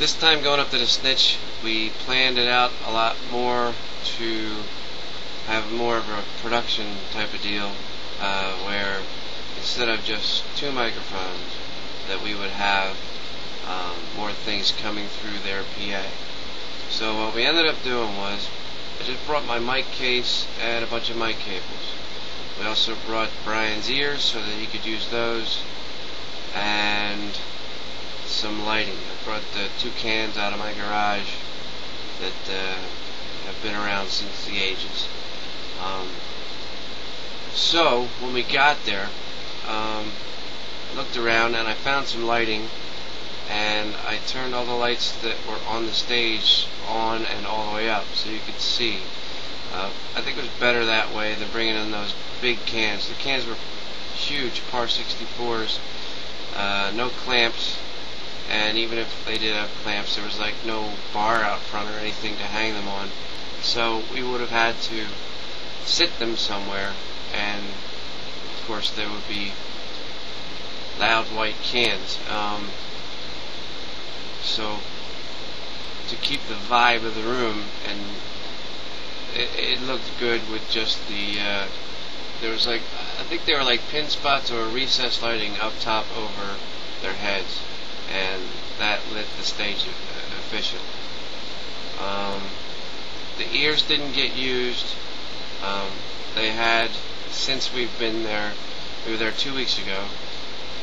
This time going up to the snitch, we planned it out a lot more to have more of a production type of deal, where instead of just 2 microphones, that we would have more things coming through their PA. So what we ended up doing was, I just brought my mic case and a bunch of mic cables. We also brought Brian's ears so that he could use those, and some lighting. I brought the 2 cans out of my garage that have been around since the ages. So when we got there, looked around and I found some lighting, and I turned all the lights that were on the stage on and all the way up so you could see. I think it was better that way than bringing in those big cans. The cans were huge, Par 64s, no clamps, and even if they did have clamps, there was like no bar out front or anything to hang them on. So we would have had to sit them somewhere, and of course there would be loud white cans. So to keep the vibe of the room, and it looked good with just the there was like, I think they were like pin spots or recessed lighting up top over their heads, and that lit the stage efficiently. The ears didn't get used. They had, since we've been there, we were there 2 weeks ago,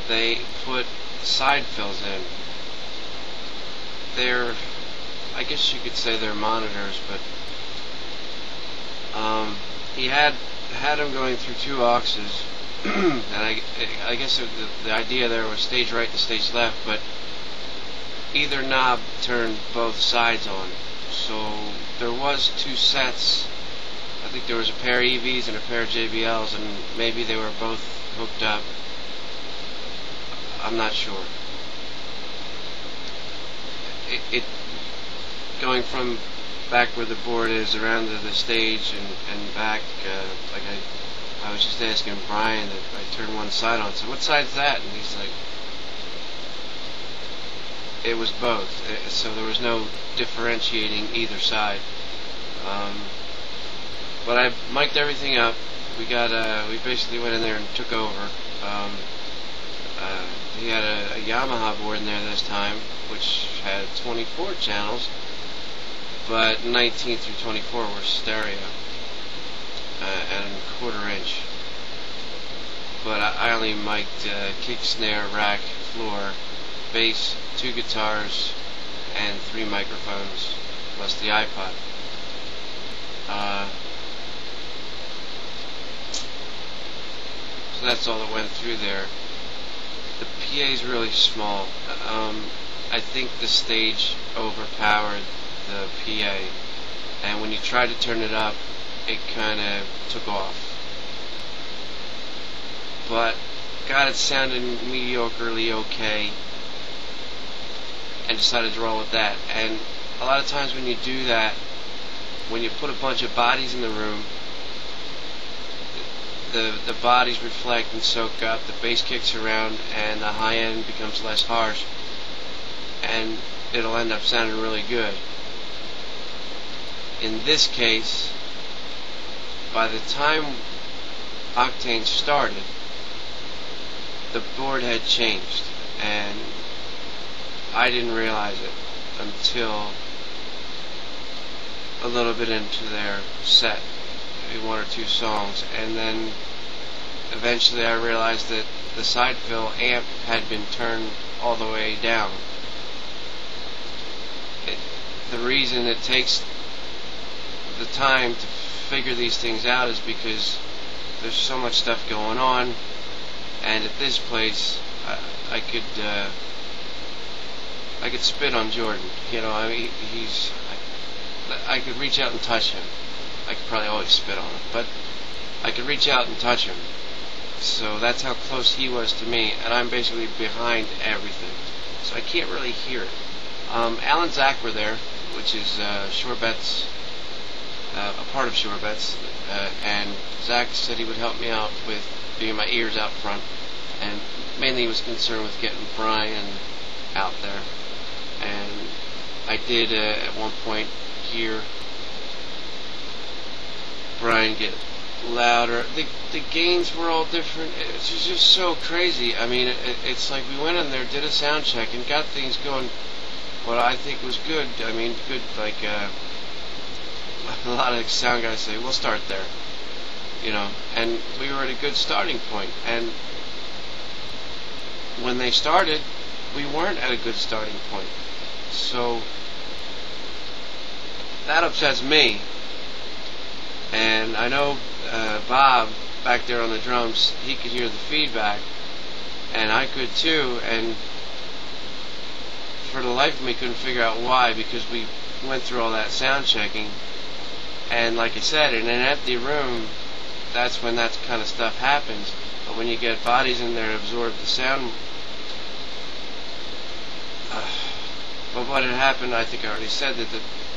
they put side fills in. They're, I guess you could say they're monitors, but he had them going through 2 auxes, and I guess the idea there was stage right to stage left, but either knob turned both sides on. So there was 2 sets. I think there was a pair of EVs and a pair of JBLs, and maybe they were both hooked up. I'm not sure. It going from back where the board is around to the stage and back, like I was just asking Brian that I turned one side on. So what side's that? And he's like, it was both. So there was no differentiating either side. But I mic'd everything up. We basically went in there and took over. He had a Yamaha board in there this time, which had 24 channels, but 19 through 24 were stereo, and 1/4 inch. But I only mic'd kick, snare, rack, floor, bass, 2 guitars, and 3 microphones, plus the iPod. So that's all that went through there. The PA is really small. I think the stage overpowered the PA, and when you tried to turn it up, it kind of took off. But got it sounding mediocrely okay, and decided to roll with that. And a lot of times when you do that, when you put a bunch of bodies in the room, the bodies reflect and soak up, the bass kicks around, and the high end becomes less harsh, and it'll end up sounding really good. In this case, by the time Octane started, the board had changed, and I didn't realize it until a little bit into their set, maybe 1 or 2 songs, and then eventually I realized that the side fill amp had been turned all the way down. The reason it takes the time to figure these things out is because there's so much stuff going on, and at this place I could spit on Jordan. You know, I mean, I could reach out and touch him. I could probably always spit on him, but I could reach out and touch him. So that's how close he was to me, and I'm basically behind everything, so I can't really hear it. Al and Zach were there, which is Shorebets, a part of Shorebets, and Zach said he would help me out with doing my ears out front, and mainly he was concerned with getting Brian out there. And I did at one point hear Brian get louder. The gains were all different. It's just so crazy. I mean, it's like we went in there, did a sound check, and got things going. What I think was good. I mean, good. Like a lot of sound guys say, we'll start there. You know, and we were at a good starting point. And when they started, we weren't at a good starting point. So that upsets me. And I know Bob back there on the drums, he could hear the feedback, and I could too, and for the life of me couldn't figure out why, because we went through all that sound checking, and like I said, in an empty room, that's when that kind of stuff happens. But when you get bodies in there to absorb the sound, but what had happened, I think I already said that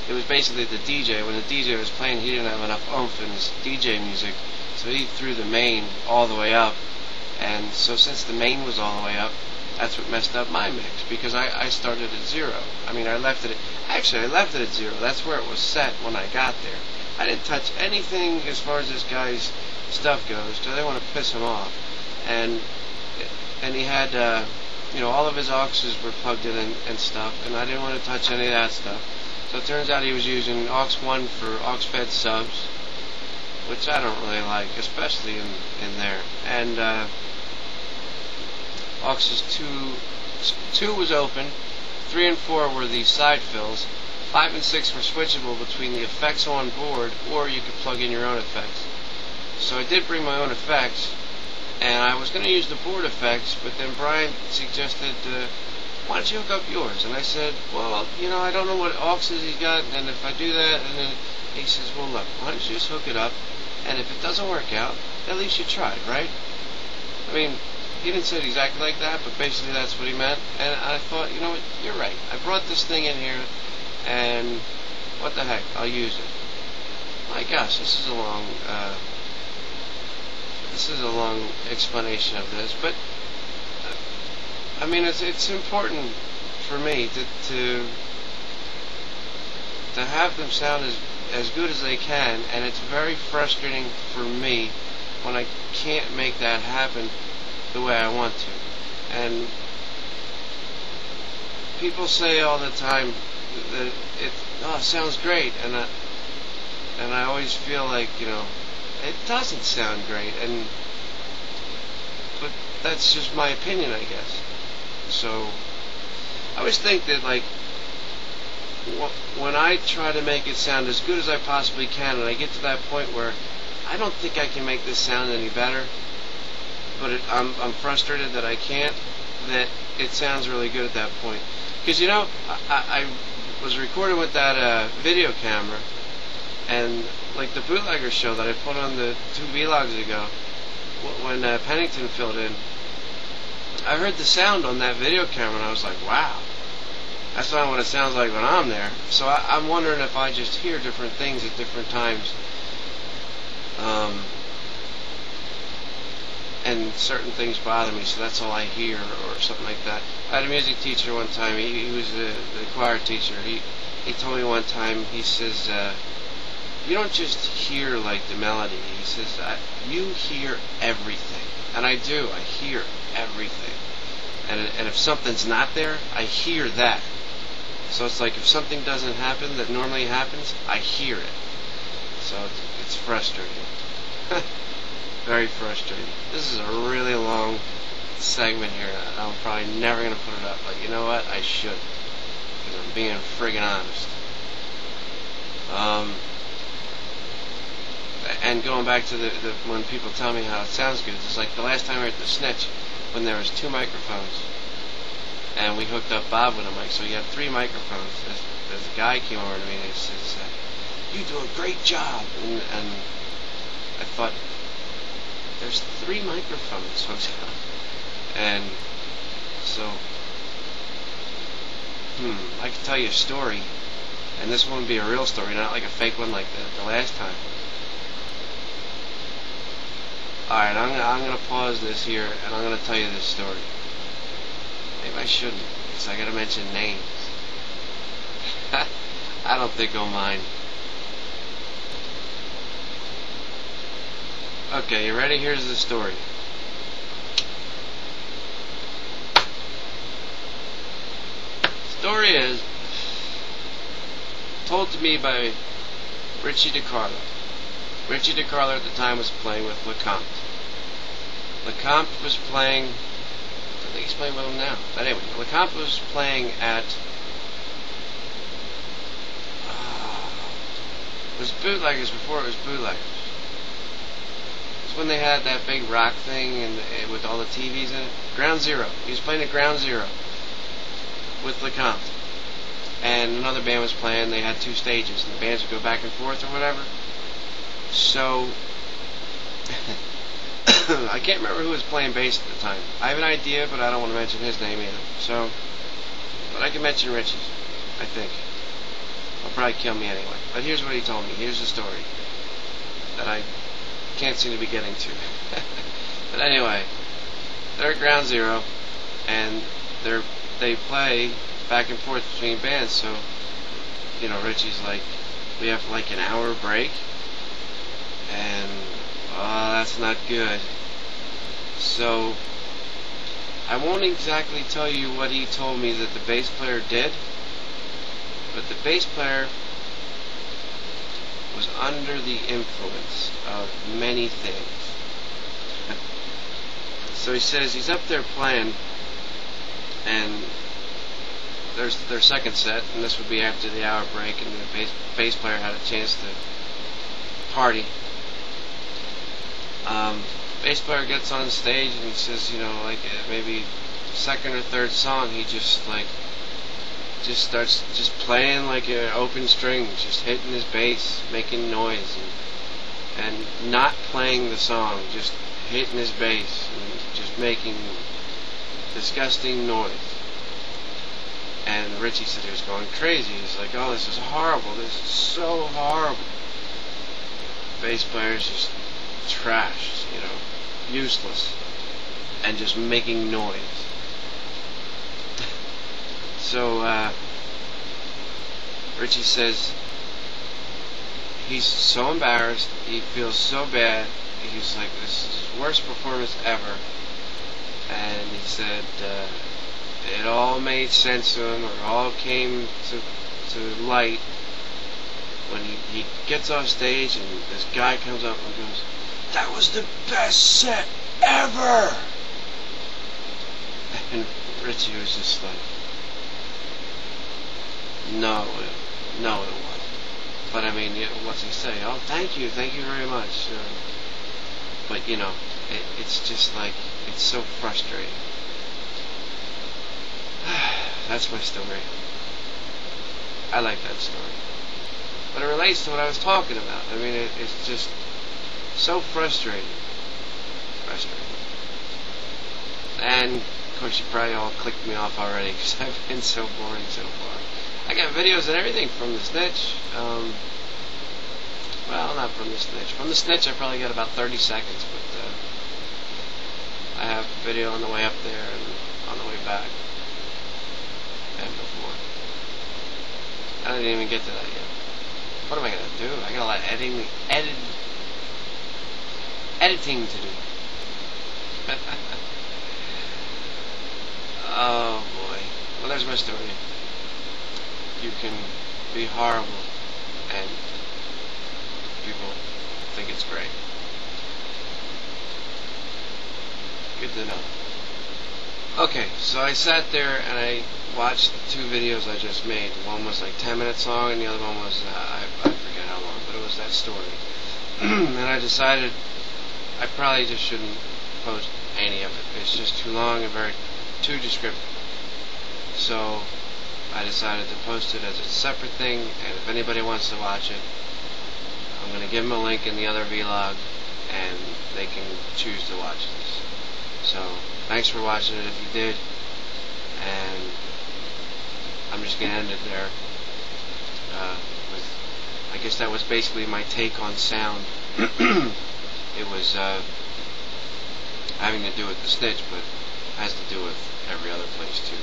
it was basically the DJ. When the DJ was playing, he didn't have enough oomph in his DJ music, so he threw the main all the way up. And so since the main was all the way up, that's what messed up my mix, because I started at 0. I mean, I left it at 0. That's where it was set when I got there. I didn't touch anything as far as this guy's stuff goes, because I didn't want to piss him off. And he had, all of his auxes were plugged in and stuff, and I didn't want to touch any of that stuff. So it turns out he was using aux 1 for aux fed subs, which I don't really like, especially in there. And auxes 2 was open, 3 and 4 were the side fills, 5 and 6 were switchable between the effects on board, or you could plug in your own effects. So I did bring my own effects, and I was going to use the board effects, but then Brian suggested, why don't you hook up yours? And I said, well, I don't know what auxes he's got, and if I do that, and then he says, well, look, why don't you just hook it up, and if it doesn't work out, at least you tried, right? I mean, he didn't say it exactly like that, but basically that's what he meant, and I thought, you know what, you're right. I brought this thing in here, and what the heck, I'll use it. My gosh, this is a long explanation of this, but I mean, it's important for me to have them sound as good as they can, and it's very frustrating for me when I can't make that happen the way I want to. And people say all the time that it sounds great, and I always feel like, it doesn't sound great, but that's just my opinion, I guess. So I always think that, like, when I try to make it sound as good as I possibly can, and I get to that point where I don't think I can make this sound any better, but I'm frustrated that I can't, that it sounds really good at that point. Because, I was recording with that video camera, and like the bootlegger show that I put on the 2 vlogs ago, when Pennington filled in, I heard the sound on that video camera, and I was like, wow, that's not what it sounds like when I'm there. So I'm wondering if I just hear different things at different times, and certain things bother me, so that's all I hear, or something like that. I had a music teacher one time, he was the choir teacher. He told me one time, he says, you don't just hear like the melody. He says, you hear everything. And I do. I hear everything. And if something's not there, I hear that. So it's like if something doesn't happen that normally happens, I hear it. So it's frustrating. Very frustrating. This is a really long segment here. I'm probably never going to put it up. But you know what? I should. Because I'm being friggin' honest. And going back to the when people tell me how it sounds good, it's like the last time we were at the Snitch, when there was 2 microphones, and we hooked up Bob with a mic, so he had 3 microphones. This guy came over to me and he says, you do a great job, and I thought, there's 3 microphones hooked up, and so I could tell you a story, and this one would be a real story, not like a fake one like the last time. Alright, I'm going to pause this here, and I'm going to tell you this story. Maybe I shouldn't, because I got to mention names. I don't think he'll mind. Okay, you ready? Here's the story. Story is told to me by Richie DiCarlo. Richie DiCarlo at the time was playing with LeCompte. LeCompte was playing, I think he's playing with him now, but anyway, LeCompte was playing at, it was Bootleggers before it was Bootleggers. It's when they had that big rock thing and with all the TVs in it. Ground Zero. He was playing at Ground Zero with LeCompte. And another band was playing. They had two stages, and the bands would go back and forth or whatever. So I can't remember who was playing bass at the time. I have an idea, but I don't want to mention his name either. So, but I can mention Richie's, I think. He'll probably kill me anyway. But here's what he told me. Here's the story that I can't seem to be getting to. But anyway, they're at Ground Zero, and they play back and forth between bands. So, you know, Richie's like, we have like an hour break, and that's not good. So I won't exactly tell you what he told me that the bass player did, but the bass player was under the influence of many things. So he says he's up there playing, and there's their second set, and this would be after the hour break, and the bass player had a chance to party. Bass player gets on stage and he says, you know, like maybe second or third song, he just starts just playing like an open string, just hitting his bass, making noise, and not playing the song, just hitting his bass and just making disgusting noise. And Richie said he was going crazy. He's like, oh, this is horrible. This is so horrible. Bass player's just trashed, you know, useless, and just making noise. So Richie says he's so embarrassed, he feels so bad, he's like, this is his worst performance ever. And he said it all made sense to him, or it all came to light when he gets off stage and this guy comes up and goes, that was the best set ever! And Richie was just like, no, it wasn't. But I mean, what's he say? Oh, thank you very much. But you know, it's just like, it's so frustrating. That's my story. I like that story. But it relates to what I was talking about. I mean, it's just so frustrating. And, of course, you probably all clicked me off already because I've been so boring so far. I got videos and everything from the Snitch. Well, not from the Snitch. From the Snitch, I probably got about 30 seconds, but I have video on the way up there and on the way back. And before. I didn't even get to that yet. What am I going to do? I got a lot of editing to do. Oh boy. Well, there's my story. You can be horrible and people think it's great. Good to know. Okay, so I sat there and I watched the two videos I just made. One was like 10-minute song and the other one was, I forget how long, but it was that story. And I decided I probably just shouldn't post any of it. It's just too long and too descriptive. So I decided to post it as a separate thing, and if anybody wants to watch it, I'm going to give them a link in the other vlog, and they can choose to watch this. So, thanks for watching it if you did, and I'm just going to end it there. I guess that was basically my take on sound. It was having to do with the Snitch, but has to do with every other place too.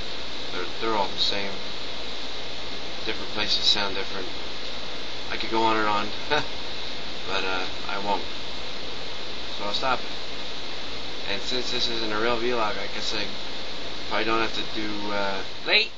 They're all the same. different places sound different. I could go on and on, but I won't. So I'll stop it. And since this isn't a real vlog, I guess I probably don't have to do late.